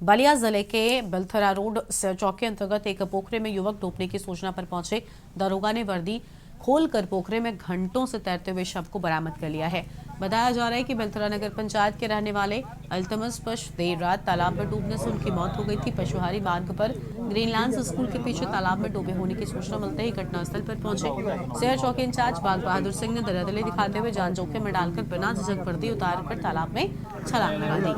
Speaker 8: बलिया जिले के बिलथरा रोड से चौकी अंतर्गत एक पोखरे में युवक डूबने की सूचना पर पहुंचे दरोगा ने वर्दी खोलकर पोखरे में घंटों से तैरते हुए शव को बरामद कर लिया है। बताया जा रहा है कि बिलथरा नगर पंचायत के रहने वाले अल्तमस पश देर रात तालाब में डूबने से उनकी मौत हो गई थी। पशुहारी मार्ग पर ग्रीनलैंड स्कूल के पीछे तालाब में डूबे होने की सूचना मिलते ही घटनास्थल पर पहुंचे शहर चौकी इंचार्ज बाग बहादुर सिंह ने दरियादिली दिखाते हुए जान जोखिम में डालकर बिना झिझक वर्दी उतारकर तालाब में छलांग लगा दी।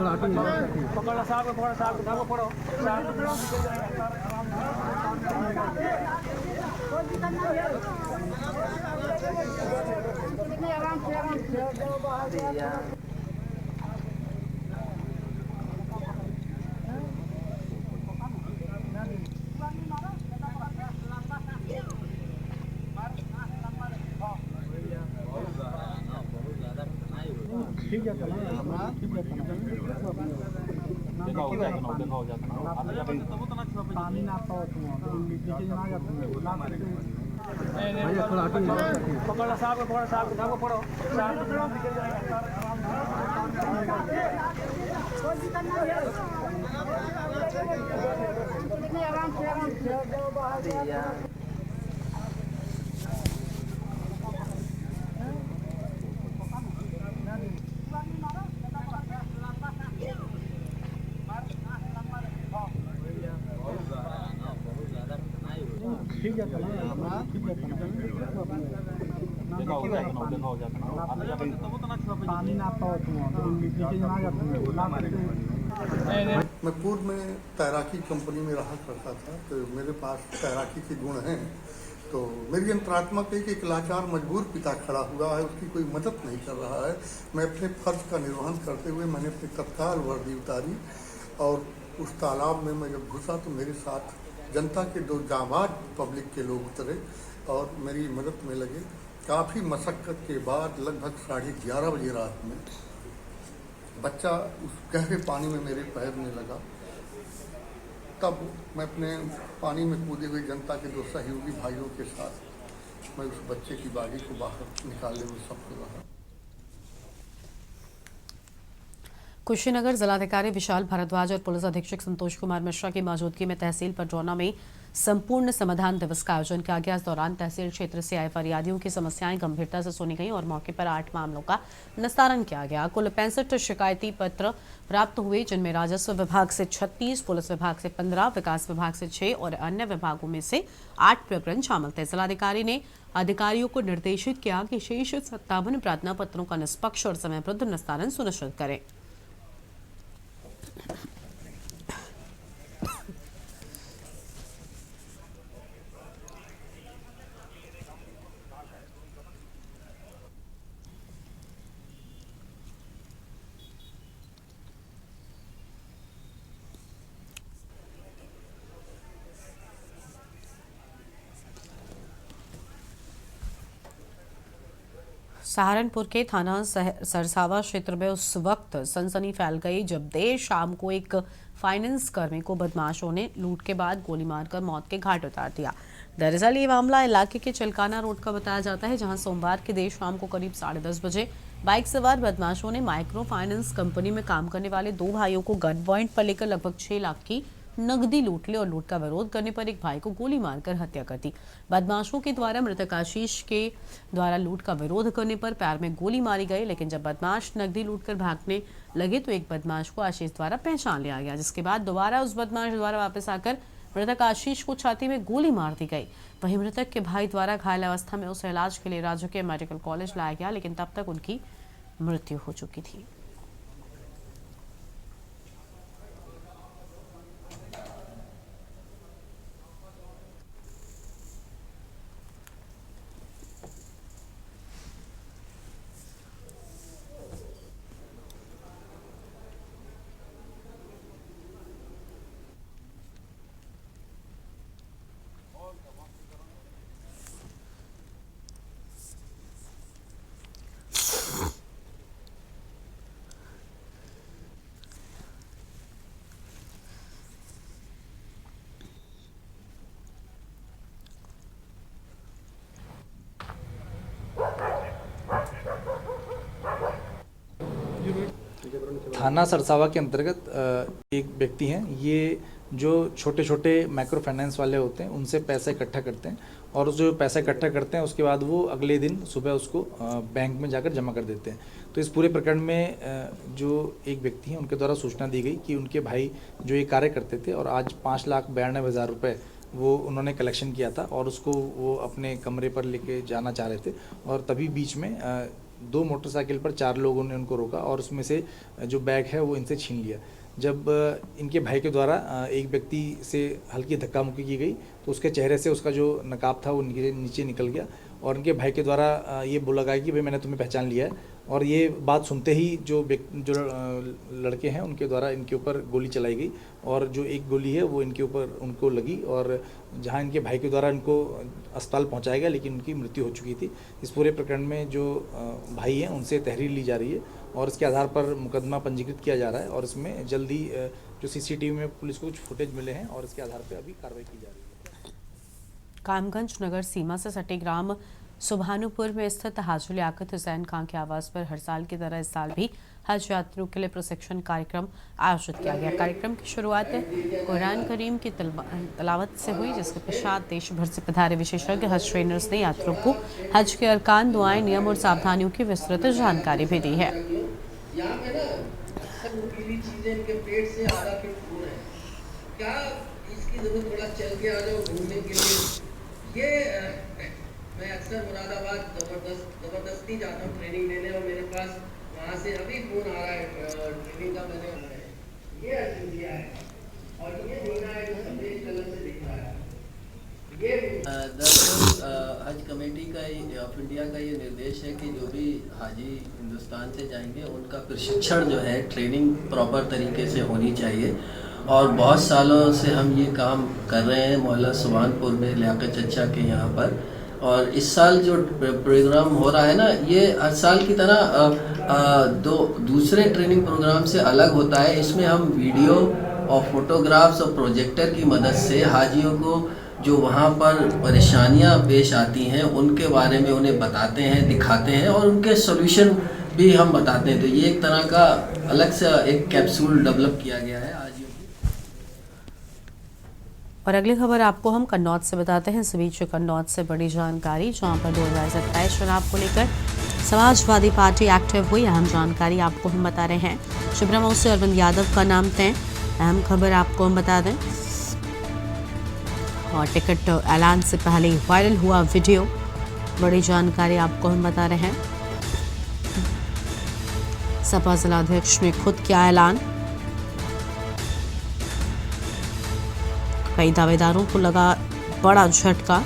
Speaker 9: मैं पूर्व में तैराकी कंपनी में रहा करता था, तो मेरे पास तैराकी के गुण हैं। तो मेरी अंतरात्मा कही कि एक लाचार मजबूर पिता खड़ा हुआ है, उसकी कोई मदद नहीं कर रहा है। मैं अपने फर्ज का निर्वहन करते हुए मैंने अपनी तत्काल वर्दी उतारी और उस तालाब में मैं जब घुसा तो मेरे साथ जनता के 2 जांबाज पब्लिक के लोग उतरे और मेरी मदद में लगे। काफ़ी मशक्क़त के बाद लगभग 11:30 बजे रात में बच्चा उस गहरे पानी में मेरे पैर में लगा। तब मैं अपने पानी में कूदे हुए जनता के 2 सहयोगी भाइयों के साथ मैं उस बच्चे की बॉडी को बाहर निकालने में सफल रहा।
Speaker 8: कुशीनगर जिलाधिकारी विशाल भारद्वाज और पुलिस अधीक्षक संतोष कुमार मिश्रा की मौजूदगी में तहसील पडरौना में संपूर्ण समाधान दिवस का आयोजन किया गया। इस दौरान तहसील क्षेत्र से आए फरियादियों की समस्याएं गंभीरता से सुनी गई और मौके पर 8 मामलों का निस्तारण किया गया। कुल 65 शिकायती पत्र प्राप्त हुए, जिनमें राजस्व विभाग से 36, पुलिस विभाग से 15, विकास विभाग से 6 और अन्य विभागों में से 8 प्रकरण शामिल थे। जिलाधिकारी ने अधिकारियों को निर्देशित किया कि शेष 57 प्रार्थना पत्रों का निष्पक्ष और समयबद्ध निस्तारण सुनिश्चित करें। सहारनपुर के थाना सरसावा क्षेत्र में उस वक्त सनसनी फैल गई जब देर शाम को एक फाइनेंस कर्मी को बदमाशों ने लूट के बाद गोली मारकर मौत के घाट उतार दिया। दरअसल ये मामला इलाके के चिलकाना रोड का बताया जाता है, जहां सोमवार की देर शाम को करीब 10:30 बजे बाइक सवार बदमाशों ने माइक्रो फाइनेंस कंपनी में काम करने वाले 2 भाइयों को गन पॉइंट पर लेकर लगभग 6 लाख की नकदी लूट ली और लूट का विरोध करने पर एक भाई को गोली मारकर हत्या कर दी। बदमाशों के द्वारा मृतक आशीष के द्वारा लूट का विरोध करने पर पैर में गोली मारी गई, लेकिन जब बदमाश नकदी लूटकर भागने लगे तो एक बदमाश को आशीष द्वारा पहचान लिया गया, जिसके बाद दोबारा उस बदमाश द्वारा वापस आकर मृतक आशीष को छाती में गोली मार दी गई। वहीं मृतक के भाई द्वारा घायल अवस्था में उसे इलाज के लिए राजकीय मेडिकल कॉलेज लाया गया, लेकिन तब तक उनकी मृत्यु हो चुकी थी।
Speaker 14: थाना सरसावा के अंतर्गत एक व्यक्ति हैं, ये जो छोटे छोटे माइक्रो फाइनेंस वाले होते हैं उनसे पैसा इकट्ठा करते हैं और जो पैसा इकट्ठा करते हैं उसके बाद वो अगले दिन सुबह उसको बैंक में जाकर जमा कर देते हैं। तो इस पूरे प्रकरण में जो एक व्यक्ति हैं उनके द्वारा सूचना दी गई कि उनके भाई जो ये कार्य करते थे और आज 5,92,000 रुपये वो उन्होंने कलेक्शन किया था और उसको वो अपने कमरे पर लेके जाना चाह रहे थे और तभी बीच में 2 मोटरसाइकिल पर 4 लोगों ने उनको रोका और उसमें से जो बैग है वो इनसे छीन लिया। जब इनके भाई के द्वारा एक व्यक्ति से हल्की धक्का मुक्की की गई तो उसके चेहरे से उसका जो नकाब था वो नीचे निकल गया और इनके भाई के द्वारा ये बोला गया कि भाई मैंने तुम्हें पहचान लिया है। और ये बात सुनते ही जो लड़के हैं उनके द्वारा इनके ऊपर गोली चलाई गई और जो एक गोली है वो इनके ऊपर उनको लगी और जहां इनके भाई के द्वारा इनको अस्पताल पहुंचाया गया लेकिन उनकी मृत्यु हो चुकी थी। इस पूरे प्रकरण में जो भाई हैं उनसे तहरीर ली जा रही है और इसके आधार पर मुकदमा पंजीकृत किया जा रहा है और इसमें जल्दी जो सीसीटीवी में पुलिस को कुछ फुटेज मिले हैं और इसके आधार पर अभी कार्रवाई की जा रही है।
Speaker 8: कामगंज नगर सीमा से सटे ग्राम सुभानुपुर में स्थित हाजी लियाकत हुसैन खां के आवास पर हर साल की तरह इस साल भी हज यात्रियों के लिए प्रशिक्षण कार्यक्रम आयोजित किया गया। कार्यक्रम की शुरुआत कुरान करीम की तिलावत से हुई, जिसके पश्चात देश भर से पधारे विशेषज्ञ हज ट्रेनर्स ने यात्रियों को हज के अरकान, दुआएं, नियम और सावधानियों की विस्तृत जानकारी भी दी है।
Speaker 15: मैं अक्सर मुरादाबाद ज़बरदस्ती जाता हूँ ट्रेनिंग लेने और मेरे पास वहाँ से अभी फ़ोन आ रहा है ट्रेनिंग का। मैंने ये अर्जुन दिया है और ये देना है जो सफेद कलर से दिख रहा है। ये दरअसल हज कमेटी का ऑफ इंडिया का ये निर्देश है कि जो भी हाजी हिंदुस्तान से जाएंगे उनका प्रशिक्षण जो है ट्रेनिंग प्रॉपर तरीके से होनी चाहिए। और बहुत सालों से हम ये काम कर रहे हैं मोहल्ला सुभानपुर में लियाकत चचा के यहाँ पर। और इस साल जो प्रोग्राम हो रहा है ना, ये हर साल की तरह दूसरे ट्रेनिंग प्रोग्राम से अलग होता है। इसमें हम वीडियो और फोटोग्राफ्स और प्रोजेक्टर की मदद से हाजियों को जो वहाँ पर परेशानियाँ पेश आती हैं उनके बारे में उन्हें बताते हैं, दिखाते हैं और उनके सॉल्यूशन भी हम बताते हैं। तो ये एक तरह का अलग से एक कैप्सूल डेवलप किया गया है हाजियों की।
Speaker 8: और अगली खबर आपको हम कन्नौज से बताते हैं। इस बीच कन्नौज से बड़ी जानकारी, जहां पर 2027 चुनाव को लेकर समाजवादी पार्टी एक्टिव हुई। अहम जानकारी आपको हम बता रहे हैं। शिवराम से अरविंद यादव का नाम तय। अहम खबर आपको हम बता दें। और टिकट ऐलान से पहले वायरल हुआ वीडियो। बड़ी जानकारी आपको हम बता रहे हैं। सपा जिलाध्यक्ष ने खुद किया ऐलान। कई दावेदारों को लगा बड़ा झटका।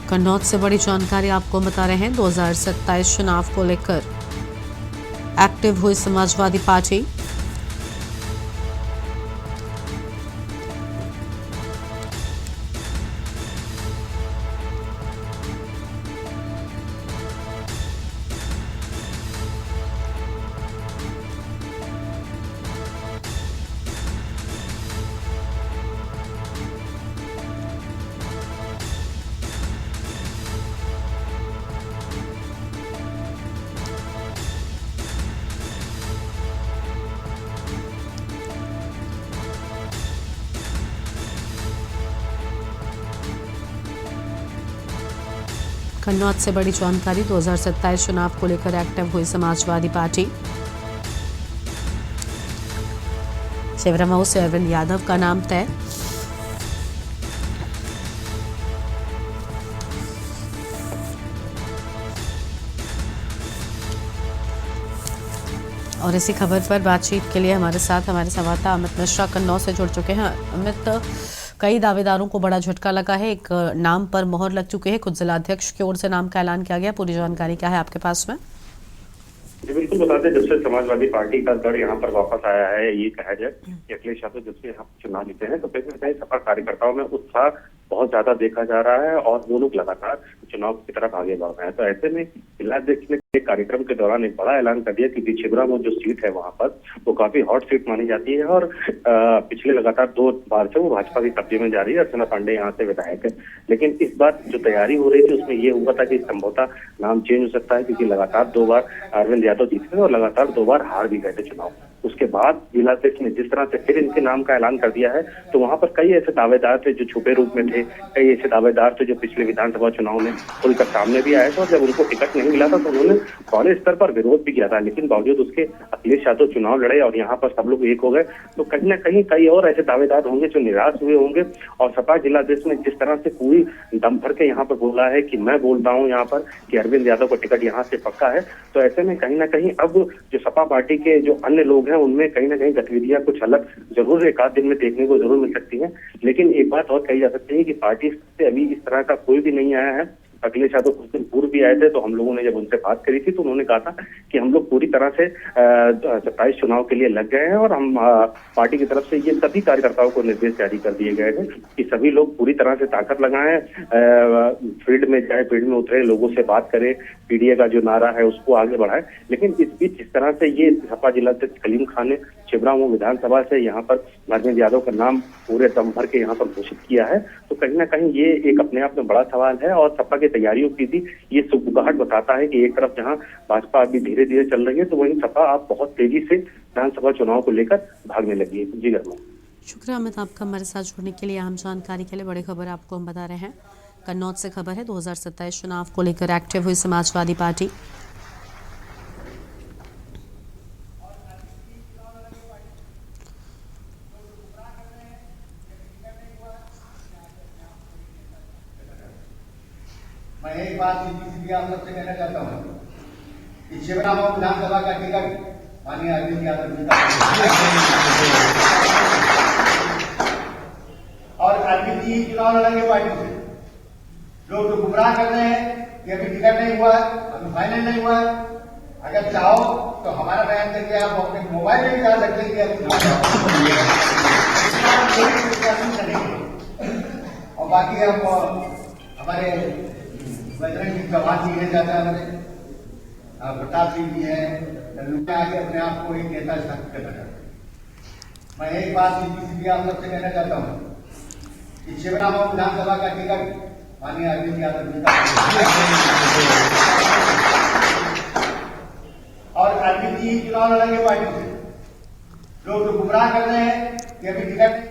Speaker 8: कन्नौज से बड़ी जानकारी आपको बता रहे हैं। 2027 चुनाव को लेकर एक्टिव हुई समाजवादी पार्टी। कन्नौज से बड़ी जानकारी। 2027 चुनाव को लेकर एक्टिव हुई समाजवादी पार्टी। शिवराम से अरविंद यादव का नाम तय। और इसी खबर पर बातचीत के लिए हमारे साथ हमारे संवाददाता अमित मिश्रा कन्नौज से जुड़ चुके हैं। अमित, कई दावेदारों को बड़ा झटका लगा है। एक नाम पर मोहर लग चुकी है। खुद जिलाध्यक्ष की ओर से नाम का ऐलान किया गया। पूरी जानकारी क्या है आपके पास में?
Speaker 3: जी बिल्कुल बताते, जब से समाजवादी पार्टी का गढ़ यहाँ पर वापस आया है, ये कहा जाए कि अखिलेश यादव जब से यहाँ चुनाव जीते हैं तो कहीं ना कहीं सपा कार्यकर्ताओं में उत्साह बहुत ज्यादा देखा जा रहा है और वो लोग लगातार चुनाव की तरफ आगे बढ़ रहे हैं। तो ऐसे में जिलाध्यक्ष ने एक कार्यक्रम के दौरान एक बड़ा ऐलान कर दिया कि छिबरामऊ जो सीट है वहां पर वो काफी हॉट सीट मानी जाती है और पिछले लगातार 2 बार से वो भाजपा के कब्जे में जा रही है। अर्चना पांडे यहाँ से विधायक है, लेकिन इस बार जो तैयारी हो रही थी उसमें ये हुआ था कि संभवतः नाम चेंज हो सकता है, क्योंकि लगातार 2 बार अरविंद यादव जीते थे और लगातार 2 बार हार भी गए थे चुनाव। उसके बाद जिलाध्यक्ष ने जिस तरह से फिर इनके नाम का ऐलान कर दिया है, तो वहां पर कई ऐसे दावेदार थे जो छुपे रूप में थे, कई ऐसे दावेदार थे जो पिछले विधानसभा चुनाव में खुलकर सामने भी आए थे और जब उनको टिकट नहीं मिला था तो उन्होंने बड़े स्तर पर विरोध भी किया था। लेकिन बावजूद उसके अखिलेश यादव चुनाव लड़े और यहाँ पर सब लोग एक हो गए। तो कहीं ना कहीं कई और ऐसे दावेदार होंगे जो निराश हुए होंगे। और सपा जिलाध्यक्ष ने जिस तरह से पूरी दम भर के यहाँ पर बोला है कि मैं बोलता हूँ यहाँ पर कि अरविंद यादव को टिकट यहाँ से पक्का है, तो ऐसे में कहीं ना कहीं अब जो सपा पार्टी के जो अन्य लोग हैं उनमें कहीं ना कहीं गतिविधियां कुछ अलग जरूर एक आध दिन में देखने को जरूर मिल सकती हैं। लेकिन एक बात और कही जा सकती है कि पार्टी से अभी इस तरह का कोई भी नहीं आया है। अखिलेश यादव कुछ दिन पूर्व भी आए थे, तो हम लोगों ने जब उनसे बात करी थी तो उन्होंने कहा था कि हम लोग पूरी तरह से 27 चुनाव के लिए लग गए हैं और हम पार्टी की तरफ से ये सभी कार्यकर्ताओं को निर्देश जारी कर दिए गए हैं कि सभी लोग पूरी तरह से ताकत लगाएं, फील्ड में जाए, फील्ड में उतरे, लोगों से बात करें, पीडीए का जो नारा है उसको आगे बढ़ाए। लेकिन इस बीच जिस तरह से ये सपा जिलाध्यक्ष कलीम खान ने छिबरामऊ विधानसभा से यहाँ पर धर्मेंद्र यादव का नाम पूरे दम भर के यहाँ पर घोषित किया है, तो कहीं ना कहीं ये एक अपने आप में बड़ा सवाल है और सपा के तैयारियों की भी ये सुगबुगाहट बताता है कि एक तरफ जहां भाजपा अभी धीरे धीरे चल रही है, तो वहीं सपा आप बहुत तेजी से विधानसभा चुनाव को लेकर भागने लगी है। जी गर्मा।
Speaker 8: शुक्रिया अमित आपका हमारे साथ जुड़ने के लिए। अहम जानकारी के लिए बड़ी खबर आपको हम बता रहे हैं। कन्नौज से खबर है, 2027 चुनाव को लेकर एक्टिव हुई समाजवादी पार्टी।
Speaker 16: मैं एक बात सीधी आप सबसे कहना चाहता हूँ कि छिबरामऊ विधानसभा का टिकट माननीय अरविंद यादव जी का और अरविंद जी चुनाव लड़ेंगे पार्टी से। लोग तो गुमराह कर रहे हैं कि अभी टिकट नहीं हुआ है, अभी फाइनल नहीं हुआ है। अगर चाहो तो हमारा बयान करके आप अपने मोबाइल में भी जा सकते हैं कि और बाकी हम हमारे बजरंग सिंह चौहान जी है, जाता है हमारे प्रताप सिंह जी है, आगे अपने आप को एक नेता स्थापित करना चाहते। मैं एक बात सीधी आप सबसे कहना चाहता हूँ कि छिबरामऊ विधानसभा का टिकट माननीय अरविंद यादव जी का और अरविंद जी चुनाव लड़ेंगे पार्टी से। लोग तो गुमराह कर रहे हैं कि अभी टिकट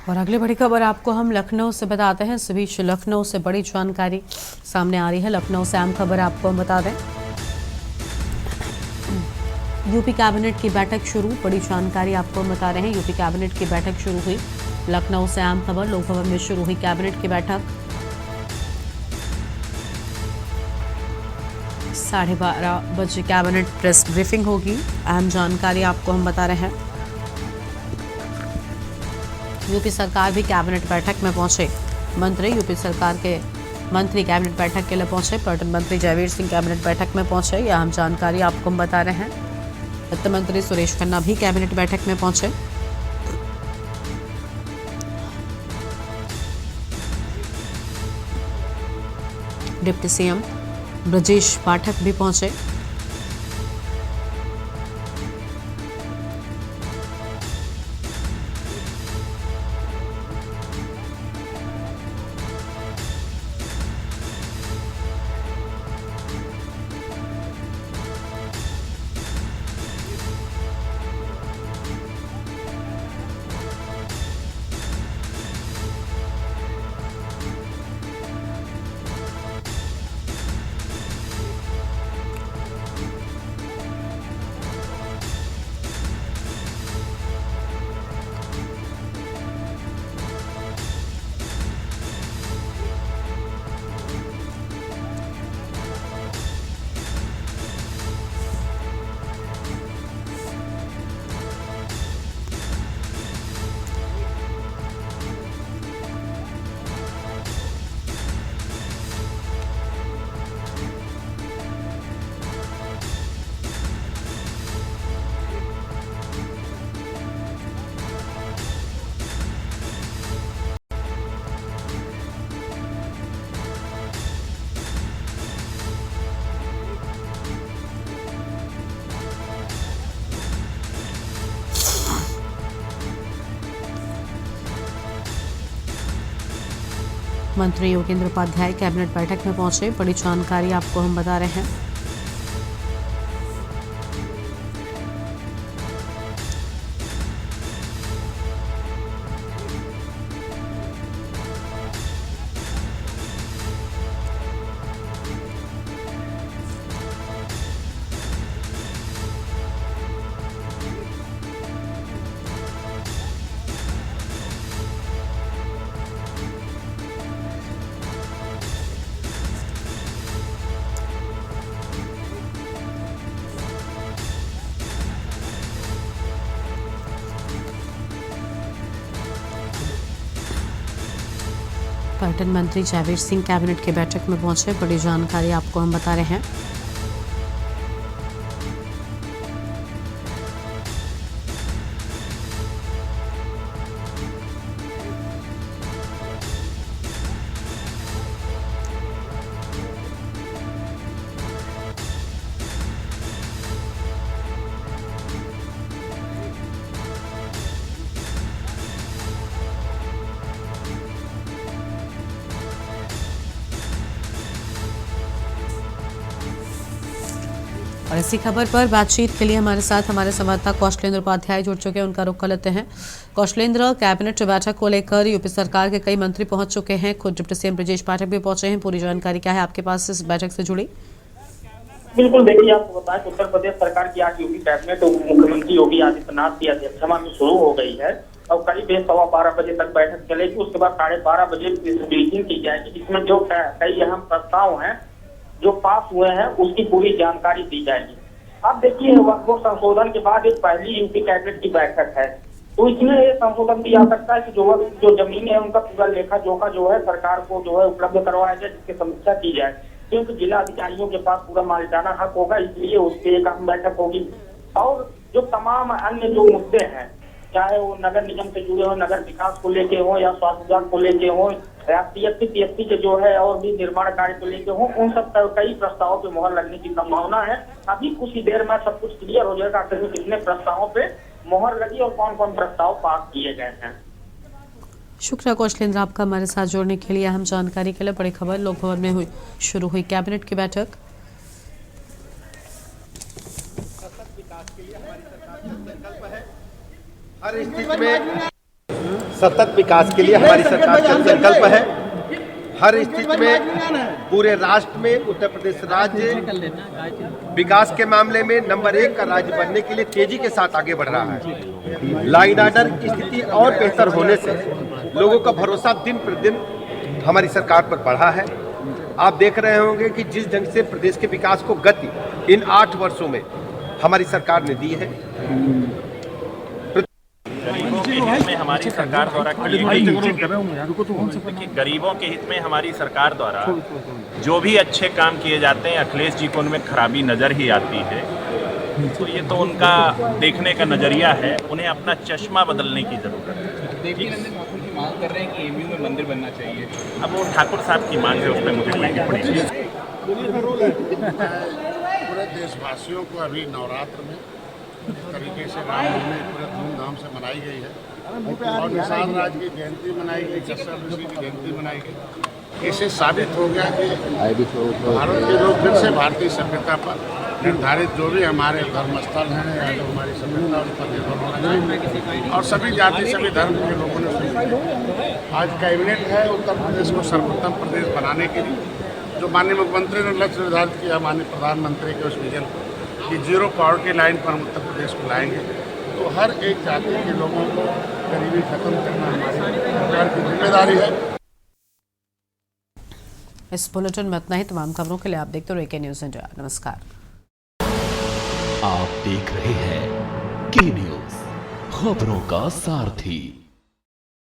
Speaker 8: और अगली बड़ी खबर आपको हम लखनऊ से बताते हैं। इस बीच लखनऊ से बड़ी जानकारी सामने आ रही है। लखनऊ से अहम खबर आपको हम बता दें। यूपी कैबिनेट की बैठक शुरू, बड़ी जानकारी आपको हम बता रहे हैं। यूपी कैबिनेट की बैठक शुरू हुई। लखनऊ से अहम खबर, लोक भवन में शुरू हुई कैबिनेट की बैठक। 12:30 बजे कैबिनेट प्रेस ब्रीफिंग होगी। अहम जानकारी आपको हम बता रहे हैं। यूपी सरकार भी कैबिनेट बैठक में पहुंचे। मंत्री यूपी सरकार के मंत्री कैबिनेट बैठक के लिए पहुंचे। पर्यटन मंत्री जयवीर सिंह कैबिनेट बैठक में पहुंचे। यह अहम जानकारी आपको हम बता रहे हैं। वित्त मंत्री सुरेश खन्ना भी कैबिनेट बैठक में पहुंचे। डिप्टी सीएम ब्रजेश पाठक भी पहुंचे। मंत्री योगेंद्र उपाध्याय कैबिनेट बैठक में पहुंचे। बड़ी जानकारी आपको हम बता रहे हैं। पर्यटन मंत्री जयवीर सिंह कैबिनेट की बैठक में पहुंचे। बड़ी जानकारी आपको हम बता रहे हैं। और इसी खबर पर बातचीत के लिए हमारे साथ हमारे संवाददाता कौशलेंद्र उपाध्याय जुड़ चुके हैं। उनका रुख कर लेते हैं। कौशलेंद्र, कैबिनेट बैठक को लेकर यूपी सरकार के कई मंत्री पहुंच चुके हैं, खुद डिप्टी सीएम ब्रजेश पाठक भी पहुंचे हैं। पूरी जानकारी क्या है आपके पास इस बैठक से जुड़ी?
Speaker 6: बिल्कुल, देखिए आपको बताएं कि उत्तर प्रदेश सरकार की आज यूपी कैबिनेट मुख्यमंत्री योगी आदित्यनाथ की अध्यक्षता में शुरू हो गई है और करीब 12:15 बजे तक बैठक चलेगी। उसके बाद 12:30 बजे ब्रीफिंग की जाएगी, जिसमें जो कई अहम प्रस्ताव हैं जो पास हुए हैं उसकी पूरी जानकारी दी जाएगी। अब देखिए, वक्फ संशोधन के बाद एक पहली यूपी कैबिनेट की बैठक है, तो इसमें ये संशोधन भी आ सकता है कि जो जमीन है उनका पूरा लेखा जोखा जो है सरकार को जो है उपलब्ध करवाया जाए, जिसकी समीक्षा की जाए, क्योंकि जिला अधिकारियों के पास पूरा मालिकाना हक होगा, इसलिए उसकी एक अहम बैठक होगी। और जो तमाम अन्य जो मुद्दे हैं, चाहे वो नगर निगम से जुड़े हो, नगर विकास को लेके हो या स्वास्थ्य विभाग को लेके हो या पीएससी के जो है और भी निर्माण कार्य को लेके हो, उन सब कई प्रस्तावों पे मुहर लगने की संभावना है। अभी कुछ ही देर में सब कुछ क्लियर हो जाएगा आखिर में कितने प्रस्तावों पे मुहर लगी और कौन कौन प्रस्ताव पास किए गए हैं।
Speaker 8: शुक्रिया कौशलेंद्र आपका हमारे साथ जोड़ने के लिए। अहम जानकारी के लिए बड़ी खबर, लोक भवन में शुरू हुई कैबिनेट की बैठक।
Speaker 17: हर स्थिति में सतत विकास के लिए हमारी सरकार का संकल्प है। हर स्थिति में पूरे राष्ट्र में उत्तर प्रदेश राज्य विकास के मामले में नंबर 1 का राज्य बनने के लिए तेजी के साथ आगे बढ़ रहा है। लाइन ऑर्डर की स्थिति और बेहतर होने से लोगों का भरोसा दिन प्रतिदिन हमारी सरकार पर बढ़ा है। आप देख रहे होंगे कि जिस ढंग से प्रदेश के विकास को गति इन 8 वर्षों में हमारी सरकार ने दी है,
Speaker 18: गरीबों के हित में हमारी सरकार द्वारा देखिए, गरीबों के हित में हमारी सरकार द्वारा जो भी अच्छे काम किए जाते हैं, अखिलेश जी को उनमें खराबी नज़र ही आती है। तो ये तो उनका देखने का नज़रिया है, उन्हें अपना चश्मा बदलने की ज़रूरत है।
Speaker 19: देवी नंदन ठाकुर की मांग कर रहे हैं कि एमयू में मंदिर बनना चाहिए।
Speaker 18: अब वो ठाकुर साहब की मांग है, उस पर मुझे लेनी पड़ेगी।
Speaker 20: पूरे देशवासियों को अभी नवरात्र में तरीके से रामनवमी पूरे धूमधाम से मनाई गई है और निषाद राज की जयंती मनाई गई, जसर ऋषि की जयंती मनाई गई। इससे साबित हो गया कि भारत के लोग फिर से भारतीय सभ्यता पर निर्धारित जो भी हमारे धर्मस्थल हैं या जो हमारी सभ्यता उन पर निर्भर होना चाहिए और सभी जाति सभी धर्म के लोगों ने आज कैबिनेट है उत्तर प्रदेश को सर्वोत्तम प्रदेश बनाने के लिए। जो माननीय मुख्यमंत्री ने लक्ष्य निर्धारित किया, माननीय प्रधानमंत्री के उस विजन को कि 0 पॉवर्टी लाइन पर हम उत्तर प्रदेश को लाएंगे, तो हर एक जाति के लोगों को गरीबी खत्म करना हमारी सरकार की जिम्मेदारी है।
Speaker 8: इस बुलेटिन में इतना ही। तमाम खबरों के लिए आप देखते रहिए न्यूज़ इंडिया। नमस्कार।
Speaker 2: आप देख रहे हैं के न्यूज़, खबरों का सारथी।